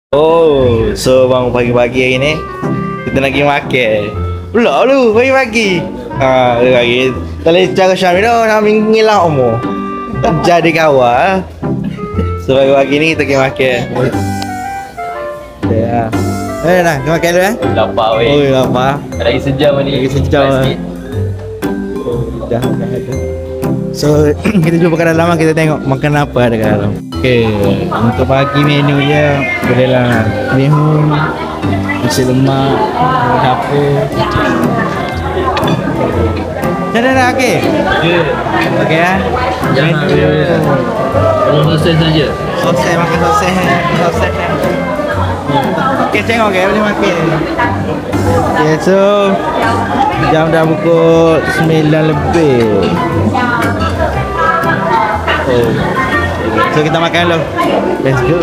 Oh, so bangun pagi-pagi hari ni kita nak pergi makan. Pula lu pagi-pagi. Pagi. Kalau cara Syamil tu Syamil ngilang umur. Jadi kawan. So pagi-pagi ni kita pergi makan. Ya. Nah, kita makan dulu Lapar weh. Oh, lapar. Lagi sejam ni. Lagi sejam. Dah. So kita jumpa kat dalam, kita tengok makan apa ada kat dalam. Okey, untuk pagi menu dia bolehlah bihun, nasi lemak, dapur. Macam mana okey? Ya. Okey ah. Jangan kalau selesai saja. Sosek makan sosek. Okey, tengok okey boleh makan. Okey, so jam dah pukul 9 lebih. Oh. So kita makan dulu. Let's go.